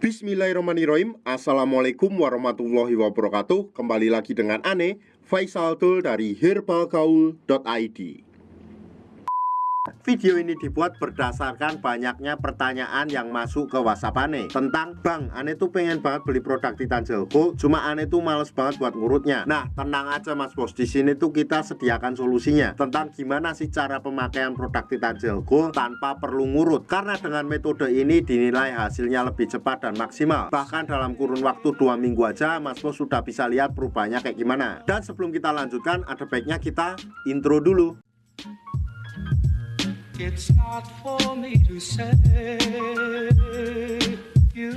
Bismillahirrahmanirrahim. Assalamualaikum warahmatullahi wabarakatuh. Kembali lagi dengan Ane Faisal Tul dari herbalgaul.id. Video ini dibuat berdasarkan banyaknya pertanyaan yang masuk ke WhatsApp Ane tentang, Bang, Ane tuh pengen banget beli produk Titan Gel Gold, cuma Ane tuh males banget buat ngurutnya. Nah, tenang aja Mas Bos, di sini tuh kita sediakan solusinya tentang gimana sih cara pemakaian produk Titan Gel Gold tanpa perlu ngurut. Karena dengan metode ini dinilai hasilnya lebih cepat dan maksimal. Bahkan dalam kurun waktu 2 minggu aja Mas Bos sudah bisa lihat perubahannya kayak gimana. Dan sebelum kita lanjutkan, ada baiknya kita intro dulu. It's not for me to say you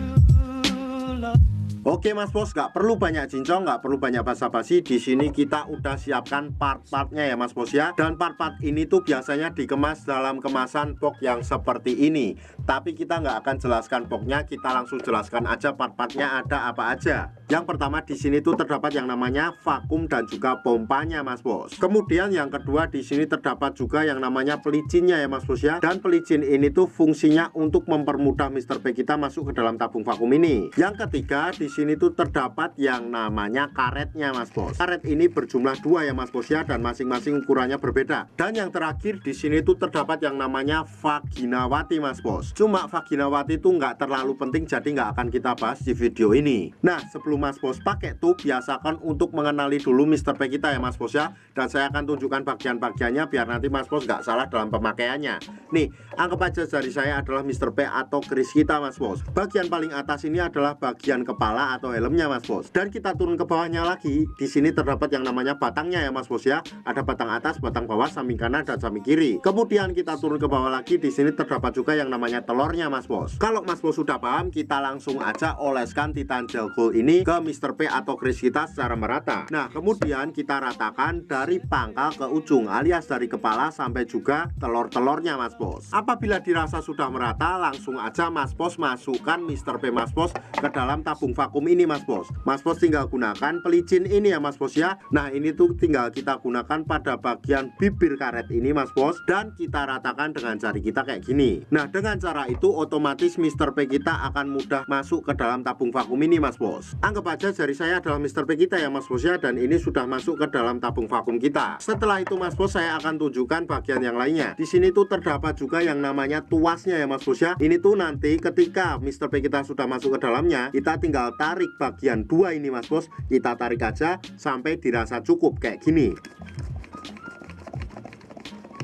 love. Oke Mas Bos, nggak perlu banyak cincong, nggak perlu banyak basa-basi. Di sini kita udah siapkan part-partnya ya Mas Bos ya. Dan part-part ini tuh biasanya dikemas dalam kemasan box yang seperti ini. Tapi kita nggak akan jelaskan boxnya, kita langsung jelaskan aja part-partnya ada apa aja. Yang pertama di sini tuh terdapat yang namanya vakum dan juga pompanya Mas Bos. Kemudian yang kedua di sini terdapat juga yang namanya pelicinnya ya Mas Bos ya. Dan pelicin ini tuh fungsinya untuk mempermudah Mr. P kita masuk ke dalam tabung vakum ini. Yang ketiga di sini tuh terdapat yang namanya karetnya Mas Bos. Karet ini berjumlah 2 ya Mas Bos ya, dan masing-masing ukurannya berbeda. Dan yang terakhir di sini tuh terdapat yang namanya vaginawati Mas Bos. Cuma vaginawati itu nggak terlalu penting, jadi nggak akan kita bahas di video ini. Nah, sebelum Mas Bos pakai tuh biasakan untuk mengenali dulu Mr. P kita ya Mas Bos ya. Dan saya akan tunjukkan bagian-bagiannya biar nanti Mas Bos nggak salah dalam pemakaiannya. Nih, anggap aja jari saya adalah Mr. P atau keris kita Mas Bos. Bagian paling atas ini adalah bagian kepala atau helmnya Mas Bos. Dan kita turun ke bawahnya lagi. Di sini terdapat yang namanya batangnya ya Mas Bos ya. Ada batang atas, batang bawah, samping kanan dan samping kiri. Kemudian kita turun ke bawah lagi. Di sini terdapat juga yang namanya telurnya Mas Bos. Kalau Mas Bos sudah paham, kita langsung aja oleskan Titan Gel Gold ini ke Mr. P atau keris kita secara merata. Nah, kemudian kita ratakan dari pangkal ke ujung, alias dari kepala sampai juga telur-telurnya Mas Bos. Apabila dirasa sudah merata, langsung aja Mas Bos masukkan Mr. P Mas Bos ke dalam tabung vakum ini Mas Bos. Mas Bos tinggal gunakan pelicin ini ya Mas Bos ya. Nah, ini tuh tinggal kita gunakan pada bagian bibir karet ini Mas Bos, dan kita ratakan dengan jari kita kayak gini. Nah, dengan cara itu otomatis Mr. P kita akan mudah masuk ke dalam tabung vakum ini Mas Bos. Anggap aja jari saya adalah Mr. P kita ya Mas Bos ya, dan ini sudah masuk ke dalam tabung vakum kita. Setelah itu Mas Bos, saya akan tunjukkan bagian yang lainnya. Di sini tuh terdapat juga yang namanya tuasnya ya Mas Bos ya. Ini tuh nanti ketika Mr. P kita sudah masuk ke dalamnya, kita tinggal tarik bagian 2 ini Mas Bos. Kita tarik aja sampai dirasa cukup kayak gini.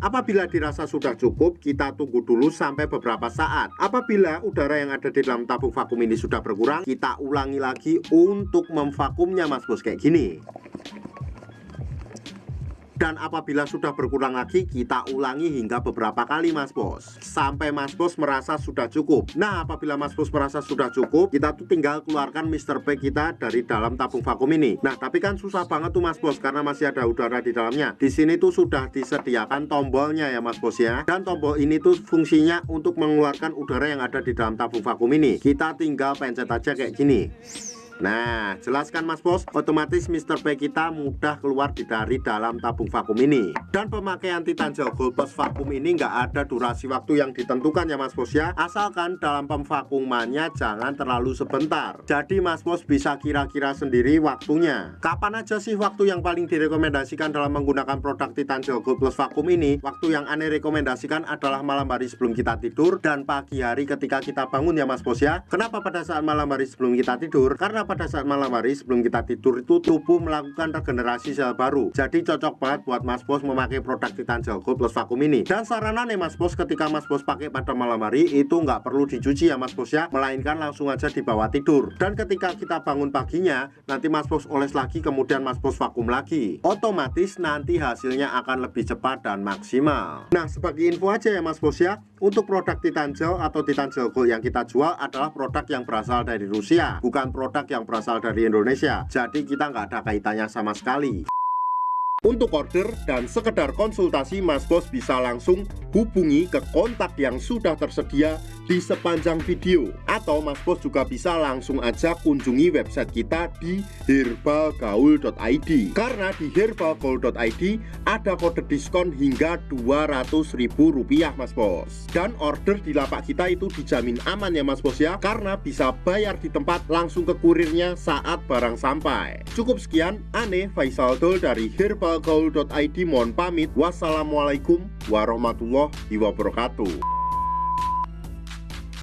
Apabila dirasa sudah cukup, kita tunggu dulu sampai beberapa saat. Apabila udara yang ada di dalam tabung vakum ini sudah berkurang, kita ulangi lagi untuk memvakumnya Mas Bos kayak gini. Dan apabila sudah berkurang lagi, kita ulangi hingga beberapa kali Mas Bos, sampai Mas Bos merasa sudah cukup. Nah, apabila Mas Bos merasa sudah cukup, kita tuh tinggal keluarkan Mr. P kita dari dalam tabung vakum ini. Nah, tapi kan susah banget tuh Mas Bos, karena masih ada udara di dalamnya. Di sini tuh sudah disediakan tombolnya ya Mas Bos ya. Dan tombol ini tuh fungsinya untuk mengeluarkan udara yang ada di dalam tabung vakum ini. Kita tinggal pencet aja kayak gini. Nah, jelaskan Mas Bos, otomatis Mr. P kita mudah keluar dari dalam tabung vakum ini. Dan pemakaian Titan Gel Gold plus vakum ini nggak ada durasi waktu yang ditentukan ya Mas Bos ya. Asalkan dalam pemvakumannya jangan terlalu sebentar. Jadi Mas Bos bisa kira-kira sendiri waktunya. Kapan aja sih waktu yang paling direkomendasikan dalam menggunakan produk Titan Gel Gold plus vakum ini? Waktu yang Ane rekomendasikan adalah malam hari sebelum kita tidur dan pagi hari ketika kita bangun ya Mas Bos ya. Kenapa pada saat malam hari sebelum kita tidur? Karena pada saat malam hari sebelum kita tidur itu tubuh melakukan regenerasi sel baru. Jadi cocok banget buat Mas Bos memakai produk Titan Gel Gold plus vakum ini. Dan sarannya Mas Bos, ketika Mas Bos pakai pada malam hari itu nggak perlu dicuci ya Mas Bos ya, melainkan langsung aja dibawa tidur. Dan ketika kita bangun paginya, nanti Mas Bos oles lagi, kemudian Mas Bos vakum lagi. Otomatis nanti hasilnya akan lebih cepat dan maksimal. Nah, sebagai info aja ya Mas Bos ya, untuk produk Titan Gel atau Titan Gel Gold yang kita jual adalah produk yang berasal dari Rusia, bukan produk yang berasal dari Indonesia. Jadi kita nggak ada kaitannya sama sekali. Untuk order dan sekedar konsultasi, Mas Bos bisa langsung hubungi ke kontak yang sudah tersedia di sepanjang video. Atau Mas Bos juga bisa langsung aja kunjungi website kita di herbalgaul.id. Karena di herbalgaul.id ada kode diskon hingga Rp200.000 Mas Bos. Dan order di lapak kita itu dijamin aman ya Mas Bos ya, karena bisa bayar di tempat langsung ke kurirnya saat barang sampai. Cukup sekian, Ane Faisal Dol dari herbalgaul.id mohon pamit. Wassalamualaikum warahmatullahi wabarakatuh.